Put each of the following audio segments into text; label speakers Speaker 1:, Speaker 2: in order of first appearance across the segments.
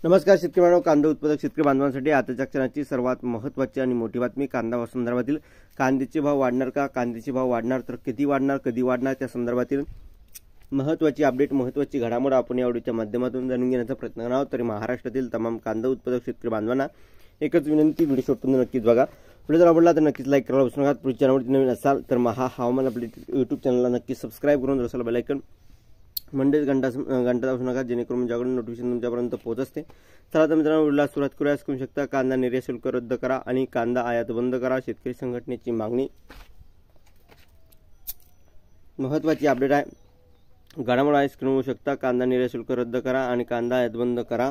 Speaker 1: नमस्कार शेतकरी बांधव, कांदा उत्पादक शेतकरी बांधवांसाठी आताच्या क्षणाची सर्वात महत्त्वाची आणि मोठी बातमी कांदा संदर्भातील कांद्याचे भाव वाढणार का, कांद्याचे भाव वाढणार तर किती वाढणार, कधी वाढणार त्या संदर्भातील महत्त्वाची अपडेट, महत्त्वाची घडामोड आपण या व्हिडिओच्या माध्यमातून जाणून घेण्याचा प्रयत्न करणार आहोत। तरी महाराष्ट्रातील तमाम कांदा उत्पादक शेतकरी बांधवांना एकच विनंती, व्हिडिओ शेवटपर्यंत नक्कीच बघा। व्हिडिओ जर आवडला तर नक्कीच लाईक करायला विसरू नका। पुढच्या चॅनलवरती नवीन असाल तर हवामान अपडेट यूट्यूब चॅनलला नक्की सबस्क्राईब करून रसाला बेल आयकॉन मंडेज घंटा दाबू नका, जेणेकरून ज्याकडून नोटिफिकेशन तुमच्यापर्यंत पोहोचते। चला तर मित्रांनो, व्हिडिओला सुरुवात करूया। करू शकता कांदा निर्यात शुल्क रद्द करा आणि कांदा आयात बंद करा, शेतकरी संघटनेची मागणी। महत्त्वाची अपडेट आहे, घडामोड आहे, स्क्रीन होऊ शकता। कांदा निर्यात शुल्क रद्द करा आणि कांदा आयात बंद करा,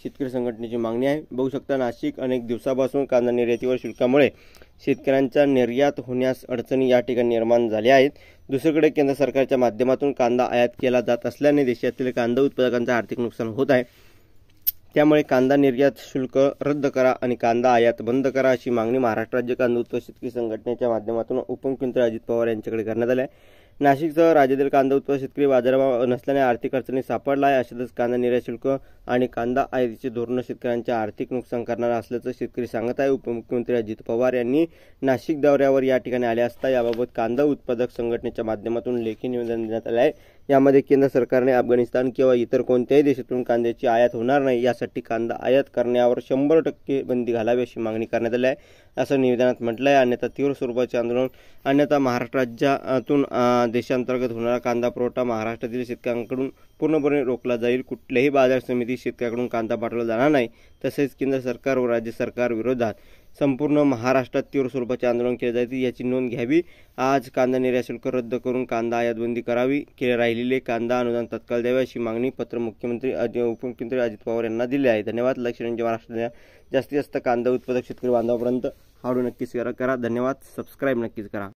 Speaker 1: शेतकरी संघटनेची मागणी आहे। बघू शकता, नाशिक अनेक दिवसापासून कांदा निर्यातीवर शुल्कामुळे शेतकऱ्यांच्या निर्यात होण्यास अडचणी या ठिकाणी निर्माण झाल्या आहेत। दुसरीकडे केंद्र सरकारच्या माध्यमातून कांदा आयात केला जात असल्याने देशातील कांदा उत्पादकांचे आर्थिक नुकसान होत आहे। त्यामुळे कांदा निर्यात शुल्क रद्द करा आणि कांदा आयात बंद करा अशी मागणी महाराष्ट्र राज्य कांदा उत्पादक शेतकरी संघटनेच्या माध्यमातून उपमुख्यमंत्री अजित पवार यांच्याकडे करण्यात आली आहे। नाशिकसह राज्यातील कांदा उत्पादक शेतकरी बाजारभाव नसल्याने आर्थिक अडचणीत सापडला आहे। अशातच कांदा निर्यात शुल्क आणि कांदा आयातीचे धोरण शेतकऱ्यांचे आर्थिक नुकसान करणार असल्याचं शेतकरी सांगत आहे। उपमुख्यमंत्री अजित पवार यांनी नाशिक दौऱ्यावर या ठिकाणी आले असता याबाबत कांदा उत्पादक संघटनेच्या माध्यमातून लेखी निवेदन देण्यात आले आहे। यामध्ये केंद्र सरकारने अफगाणिस्तान किंवा इतर कोणत्याही देशातून कांद्याची आयात होणार नाही यासाठी कांदा आयात करण्यावर 100% बंदी घालावी अशी मागणी करण्यात आली आहे, असं निवेदनात म्हटलं आहे। अन्यथा तीव्र स्वरूपाचे आंदोलन, अन्यथा महाराष्ट्र राज्यातून देशांतर्गत होणारा कांदा पुरवठा महाराष्ट्रातील शेतकऱ्यांकडून पूर्णपणे रोखला जाईल। कुठल्याही बाजार समिती शेतकऱ्याकडून कांदा पाठवला जाणार नाही। तसेच केंद्र सरकार व राज्य सरकार विरोधात संपूर्ण महाराष्ट्रात तीव्र स्वरूपाचे आंदोलन केले जाते याची नोंद घ्यावी। आज कांदा निर्यात शुल्क रद्द करून कांदा आयात बंदी करावी, राहिलेले कांदा अनुदान तत्काळ द्यावे अशी मागणी पत्र उपमुख्यमंत्री अजित पवार यांना दिले आहे। धन्यवाद। लक्ष महाराष्ट्रात जास्तीत जास्त कांदा उत्पादक शेतकरी बांधवांपर्यंत हा व्हिडिओ नक्कीच शेअर करा। धन्यवाद। सबस्क्राईब नक्कीच करा।